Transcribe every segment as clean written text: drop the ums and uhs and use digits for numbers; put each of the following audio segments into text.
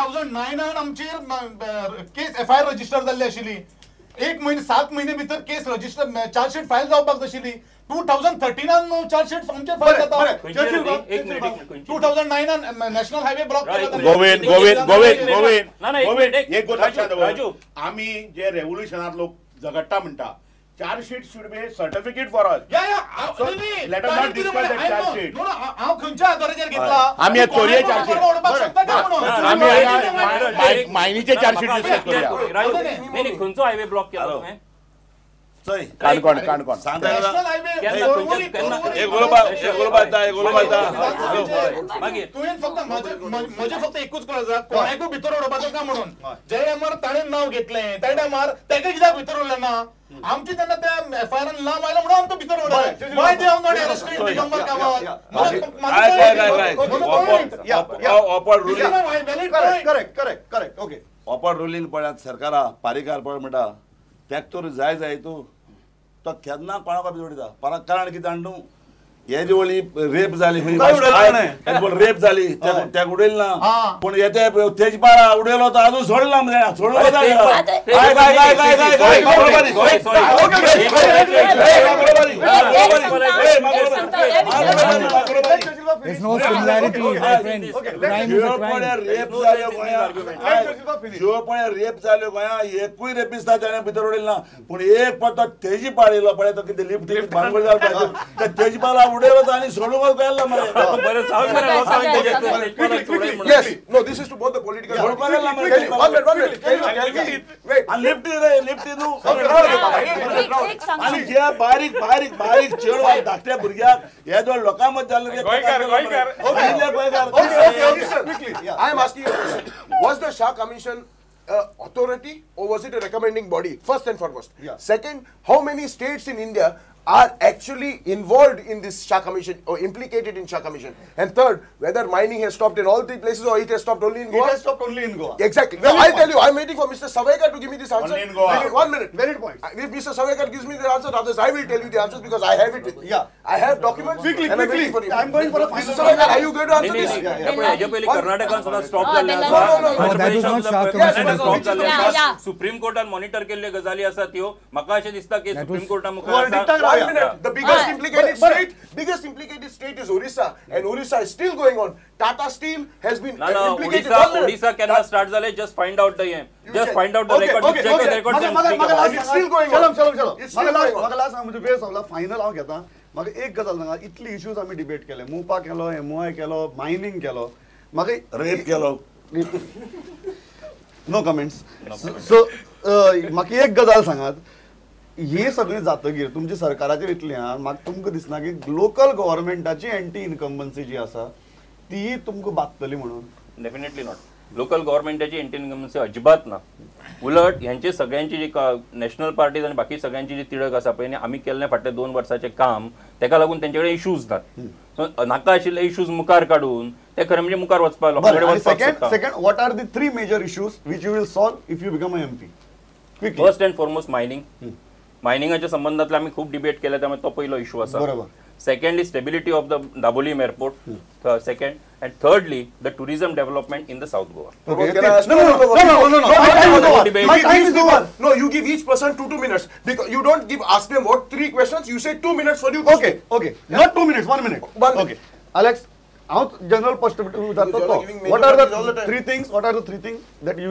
2009 आमची केस FIR register जाल्ली आशिल्ली 1 महिने 7 महिने भितर केस रजिस्टर चार्जशीट फायल जावपाक जाशिल्ली 2013 चार्जशीट आमचे फायल जाता 2009 नॅशनल हायवे ब्लॉक गोविंद एक गोष्ट आम्ही जे रेव्होल्युशनात लोक झगडटा म्हणटा chargesheet should be certificate for us. Let us not discuss that charge हांव खंयच्या आधाराचेर घेतला आम्ही चोरये चार्जशीट आम्ही मायनीचे चार्जशीट डिस्कस करूया नाही खंयचो हायवे ब्लॉक केला तुम्ही काणकोण नॅशनल हायवे तुवें फक्त फक्त एकूच कळसा कोणाकूय भितर उडोवपाचो का म्हणून जे टायमार ताणें नांव घेतलें त्या टायमार तेका कित्याक भितर उरलें ना आमची तेन्ना त्या FIR नांव आयलें म्हणून आमकां भितर उडयलें why they have not arrested Digambar correct okay ऑपर रुलींग पळयात सरकारा पारिकार पळय म्हणटा त्याक तर जाय जाय तूं तो केन्ना कोणाक भितर उडयता कारण कितें जाण तूं हे दिवळी रेप जाली रेप जाली त्याक उडयली ना पूण येते तेजपाळा उडयलो तो अजून सोडला रेप जाल्यो गोंया एकूय रेपिस्ता ताणें भितर उडयली ना पूण एक पत्तो तेजपाळ येयलो पळय तो कितें लिफ्ट भांगोळ जावपाक पाहिजे तेजपाळा उडयलो आणि सोडून गेला मरे Yes, no, this is to both the political. One minute. Wait. Lift आणि जे बारीक चेड धाकट्या भुरग्याक हे जो लोकां मध्य जाल्ले I am asking you a question. Was the Shah Commission authority or was it a recommending body? First and foremost. Second, how many states in India are actually involved in this Shah Commission or implicated in Shah Commission? And third, whether mining has stopped in all three places or it has stopped only in Goa? It has stopped only in Goa. Exactly. Well, I'll tell you, I'm waiting for Mr. Savekar to give me this answer. Only in Goa. One minute. Valid point. If Mr. Savekar gives me the answer, others I will tell you the answers because I have it with me. I have documents. Quickly. I'm waiting for you. I'm going for a Mr. Savekar, are you going to answer this? कर्नाटकान सुद्धा stop जाल्ले supreme कोर्टान monitor केल्ले गजाली आसा त्यो म्हाका अशें दिसता की सुप्रीम कोर्टा मुखार The biggest implicated state is Orissa, and Orissa is still going on. Tata Steel has been implicated. Odisha cannot start zale. Just find out the just find out the record. Check the records and speak about it. It's still going on. चलो It's still going on. म्हाका last म्हणजे वेळ सोडला final हांव घेता म्हाका एक गजाल सांगा इतली इश्यूज आमी डिबेट केले मुपा केलो MOI केलो मायनिंग केलो म्हाका रेप केलो नो कमेंट्स सो म्हाका एक गजाल सांगात हे सगळे जातकीर तुमच्या सरकाराचेर इतल्यान म्हाका तुमकां दिसना की लोकल गव्हर्नमेंटाची एंटी इनकम्बन्सी जी आसा ती तुमकां बागतली म्हणून डेफिनेटली नॉट लोकल गव्हर्नमेंटाची एंटी इनकम्बन्सी अजिबात ना उलट ह्यांची सगळ्यांची जी नॅशनल पार्टीज आणि बाकी सगळ्यांची जी तिडक आसा पळय आमी केल्लें फाटले 2 वर्सांचें काम तेका लागून तेंच्याकडे इश्यूज नात नाका आशिल्ले इश्यूज मुखार काडून ते खरें म्हणजे मुखार वचपाक लोकांकडे वचपाक शकता second what are the 3 major issues which you will solve if you become a MP quickly first and foremost मायनिंगाच्या संबंधातले आम्ही खूप डिबेट केले त्यामुळे तो पहिलो इश्यू असा बरोबर second is stability of the Dabolim airport second and thirdly the tourism development in the south Goa No, you give each person 2 minutes because you don't ask them what 3 questions. You say 2 minutes for you. Okay. Not 2 minutes, 1 minute. Okay. Alex, general perspective. What are the 3 things? What are the 3 things that you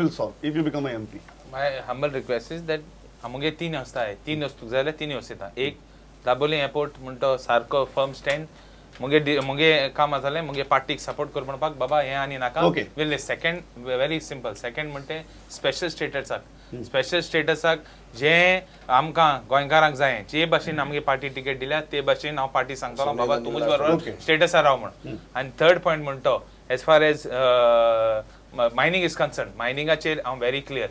will solve if you become a MP? My humble request is that आमगे 3 वस्ता आहे 3 वस्तू जाय जाल्यार 3 वस्ता एक Dabolim airport म्हणतो सारको firm stand मुगे काम जालें मुगे पार्टीक सपोर्ट कर म्हणपाक बाबा हे आनी नाका will second very simple second म्हणटे स्पेशल स्टेटसाक जे आमकां गोंयकारांक जाय जे भाशेन आमगे पार्टी टिकेट दिल्या ते भाशेन हांव पार्टी सांगतलो बाबा तुमच बरोबर स्टेटसार राव म्हणून आनी थर्ड पॉयंट म्हणतो as far as mining is concern मायनिंगाचेर हांव व्हेरी क्लियर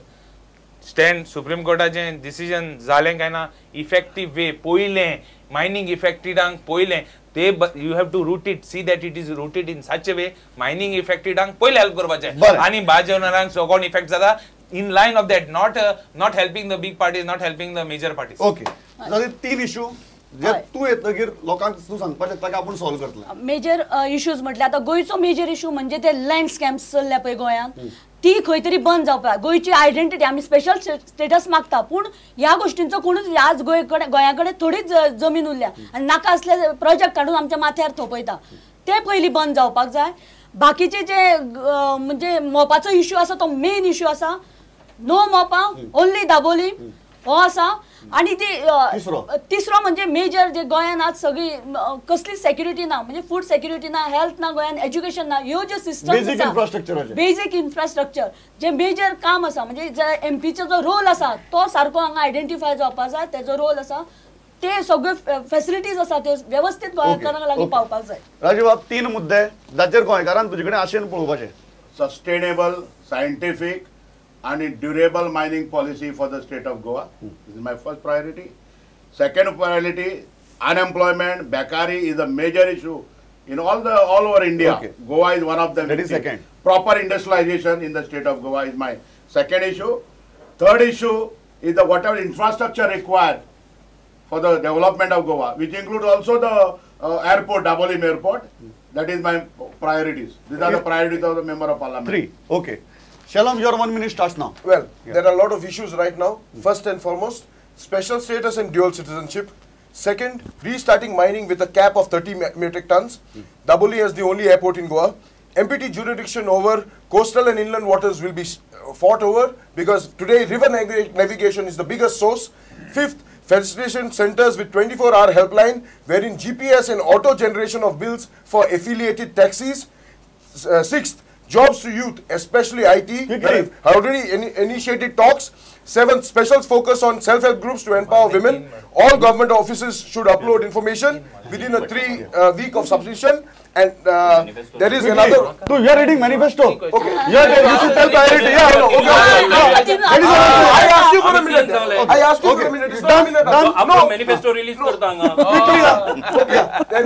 स्टँड सुप्रीम कोर्टाचें डिसिजन जालें काय ना इफेक्टीव वे पयलें मायनिंग इफेक्टेडांक पयलें ते you have to root it see that it is rooted in such a way mining इफेक्टेडांक पयलें हेल्प करपाचें आनी भाजी ओनरांक सगळो इफेक्ट जाता in line of that not helping the big parties not helping the major parties okay so the 3 issue जे तू येतगीर लोकांक तू सांगपाक शकता की आपण सॉल्व करतले मेजर इश्यूज म्हटल्यार आतां गोंयचो मेजर इश्यू म्हणजे ते लँड स्कॅम्स चल्ल्या पळय गोंयांत ती खंय तरी बंद जावपाक गोंयची आयडेंटिटी आमी स्पेशल स्टेटस मागता पूण ह्या गोष्टींचो कोणूच आज गोंया कडेन थोडीच जमीन उरल्या आनी नाका असले प्रोजेक्ट हाडून आमच्या माथ्यार थोपयता ते पयलीं बंद जावपाक जाय बाकीचे जे म्हणजे मोपाचो इश्यू आसा तो मेन इश्यू आसा नो मोपा ओन्ली दाबोली हो आसा आणि ती तिसरो म्हणजे मेजर जे गोंयान आज सगळी कसली सेक्युरिटी ना म्हणजे फूड सेक्युरिटी ना हेल्थ ना गोंयान एज्युकेशन ना ह्यो ज्यो सिस्टम बेसिक इन्फ्रास्ट्रक्चर जे मेजर काम आसा म्हणजे जे एमपीचो जो रोल आसा तो सारको हांगा आयडेंटिफाय जावपाक जाय तेजो रोल आसा ते सगळे फॅसिलिटीज आसा त्यो व्यवस्थित गोंयकारांक लागीं पावपाक जाय राजीव बाब 3 मुद्दे जाचेर गोंयकारान तुजे कडेन आशेन पळोवपाचें sustainable scientific and a durable mining policy for the state of Goa. This is my first priority. Second priority, unemployment, Bekari is a major issue in all over India. Okay. Goa is one of them. That is second. Proper industrialization in the state of Goa is my second issue. Third issue is the whatever infrastructure required for the development of Goa, which include also the airport, Dabolim Airport. That is my priorities. These are the priorities of the Member of Parliament. 3. Okay. Shalom, your 1 minute starts now. Well, there are a lot of issues right now. First and foremost, special status and dual citizenship. Second, restarting mining with a cap of 30 metric tons. Daboli as the only airport in Goa. MPT jurisdiction over coastal and inland waters will be fought over because today river navigation is the biggest source. Fifth, facilitation centers with 24-hour helpline wherein GPS and auto generation of bills for affiliated taxis. Sixth, jobs to youth, especially IT. Have already initiated talks. Seventh, special focus on self-help groups to empower women. All government offices should upload information within a 3-week of submission. And there is another. So you are reading manifesto. Okay. You should tell priority. I asked you for a minute. I asked you for a minute. It's not a minute. No. Manifesto release kartanga. Then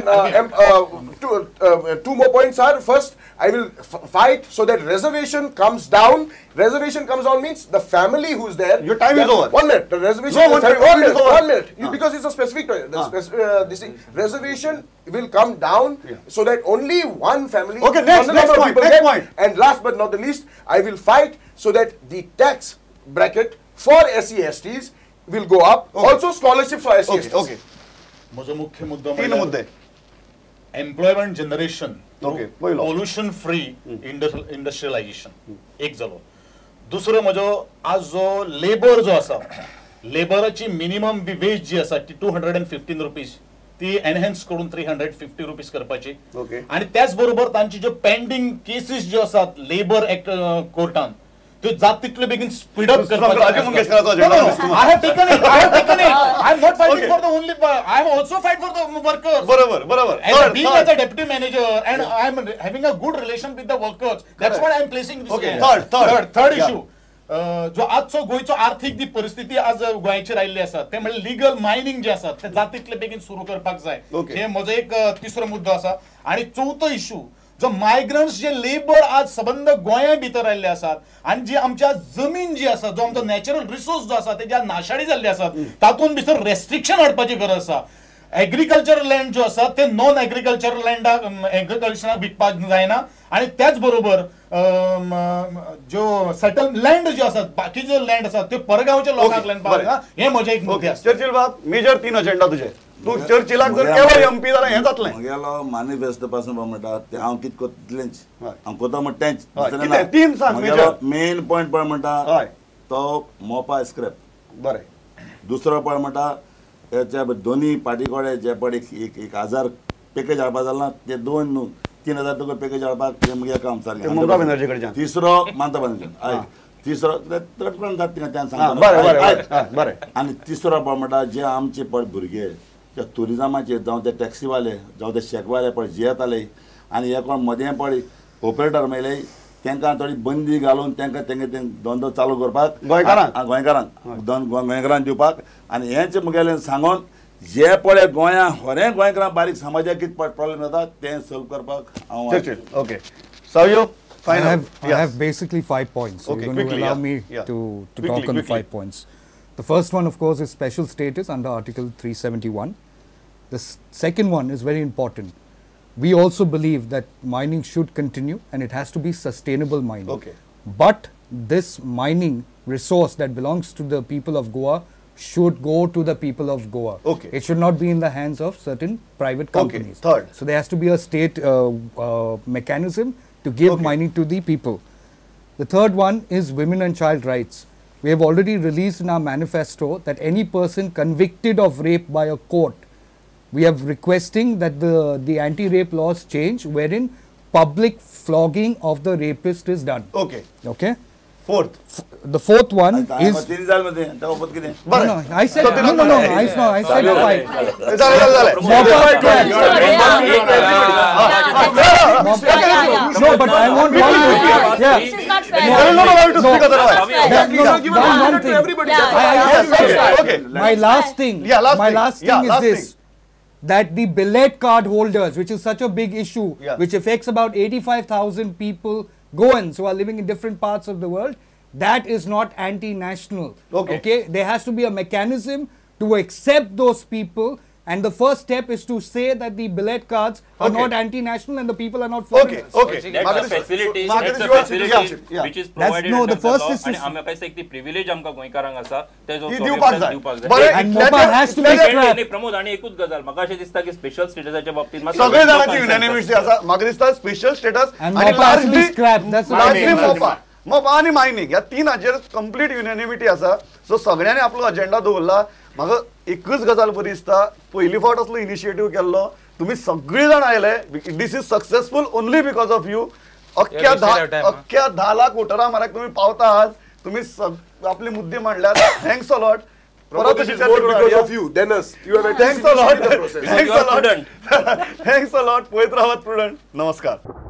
two more points are first. I will fight so that reservation comes down. Reservation comes down means the family who's there. Your time is over. 1 minute. The reservation. No, 1 minute. 1 minute. Because it's a specific. This reservation will come down so that only one family. Okay. Next point. And last but not the least, I will fight so that the tax bracket for SC/STs will go up. Okay. Also scholarship for SC/STs. Okay. माझा मुख्य मुद्दा 3 मुद्दे. Employment generation पयलो pollution free industrialisation एक जालो दुसरो म्हजो आज जो लेबर जो आसा लेबराची मिनिमम वेज जी आसा ती 215 रुपीज ती एनहेन्स करून 350 रुपीज करपाची आणि त्याच बरोबर तांची ज्यो पेंडिंग केसीस ज्यो आसात लेबर एक्ट कोर्टान त्यो जात तितले बेगीन स्पीड अप करपाची I have taken it. I am not fighting for the only. I have also fight for the workers. बरोबर. Being as a deputy manager and I am having a good relation with the workers. That's why I am placing this. Okay. Third issue. जो आजचो गोयचो आर्थिक दी परिस्थिती आज गोंयाची राहिल्ली आसा ते म्हणजे legal mining जे आसा ते जातीतले बेगीन सुरू करपाक जाय हे म्हजो एक तिसरो मुद्दो आसा आणि चौथो इश्यू जो मायग्रंट्स जे लेबर आज सबंद गोंया भितर राहिल्ले आसात आणि जी आमच्या जमीन जी आसा जो आमचो नॅचरल रिसोर्स जो आसा ते ज्या नाशाडी जाल्ले आसात तातून भितर रेस्ट्रिक्शन हाडपाची गरज आसा एग्रीकल्चरल लँड जो आसा ते नॉन एग्रीकल्चरल लँडाक एग्रीकल्चराक विकपाक जायना आणि त्याच बरोबर जो सेटल लँड जो आसा बाकी जो लँड आसा ते परगांवच्या लोकांक लँड पावना हे म्हजे एक मुद्दे आसा चर्चिल बाब मेजर 3 अजेंडा तुझे तू चर्चिलाक जर केवळ एमपी जाल्यार हे जातलें मगेलो मॅनिफेस्टो पासून म्हणटा ते हांव कित कोतलेंच हांव कोता म्हणटा तेंच तीन सांग मेजर मेन पॉइंट पळय म्हणटा तो मोपा स्क्रॅप बरें दुसरो पळय म्हणटा त्याच्या दोन्ही पार्टी कडे जे पळय एक 1000 पॅकेज हाडपा जालां ते 2-3,000 तुका पॅकेज हाडपाक ते मगे काम सारकें ममता बॅनर्जी कडच्यान तिसरो ममता बॅनर्जी हय तिसरो तटकण जाता तिका त्यान सांगता बरें आनी तिसरो पळय म्हणटा जे आमचे पळय भुरगे त्या टुरिजमाचे जावं ते टॅक्सीवाले जावं ते शेकवाले पळय जे येताले आनी हे कोण मदें पळय ऑपरेटर मेळ्ळे तांकां थोडी बंदी घालून तांकां तेंगे धंदो चालू करपाक गोंयकारांक दिवपाक आनी हेंच मुगेलें सांगून जे पळय गोंया खरें गोंयकारांक बारीक समाजाक कितें प्रॉब्लेम जाता तें सॉल्व करपाक हांव okay सावयो I have basically 5 points. So you're going to allow me to talk on the 5 points. The first one, of course, is special status under Article 371. The second one is very important. We also believe that mining should continue and it has to be sustainable mining. Okay. But this mining resource that belongs to the people of Goa should go to the people of Goa. Okay. It should not be in the hands of certain private companies. Third. So there has to be a state mechanism to give mining to the people. The third one is women and child rights. We have already released in our manifesto that any person convicted of rape by a court, we are requesting that the anti-rape laws change wherein public flogging of the rapist is done. Okay. Okay? Fourth. The fourth one is... No, I said I said 5. No, but I want one more. Yeah. This is not fair. One thing. Okay. My last thing. Yeah, My last thing is last this. That the billet card holders, which is such a big issue, Yeah. which affects about 85,000 people, Goans who are living in different parts of the world, that is not anti-national. Okay. There has to be a mechanism to accept those people, and the first step is to say that the billet cards are not anti-national and the people are not foreigners. Okay. That's a facility. Margaret, That's you a are facility yeah. which is provided no, under the first law. is to- आणि आम्ही काय एक privilege आमका गोंयकारांक आसा ते जो दिवपाक जाय. दिवपाक बरें, And इतल्या MOPA has to be इतल्या- scrapped. नाही प्रमोद आणि एकूच गजाल म्हाका अशें दिसता की स्पेशल स्टेटसाच्या बाबतीत मात्र सगळे लोकांक जाणांची consent युनॅनिमिटी आसा. म्हाका दिसता special status And MOPA has to be scrapped. That's what I'm saying. मोपा आणि मायनिंग ह्या तीन हाचेर कंप्लीट युनॅनिमिटी आसा. सो सगळ्यांनी आपलो अजेंडा दवरला. म्हाका एकूच गजाल बरी दिसता, पयली फावट असलो इनिशिएटीव केल्लो, तुम्ही सगळी जाण आयले. This is successful only because of you. अख्ख्या 10 लाख वोटरां माराक तुम्ही पावता आहात. तुम्ही आपले मुद्दे मांडल्यात. Thanks a lot. परत अशी because of you, then us. You have thanks a lot. You are prudent. Thanks a lot. पळयत रावात प्रुडंट. नमस्कार.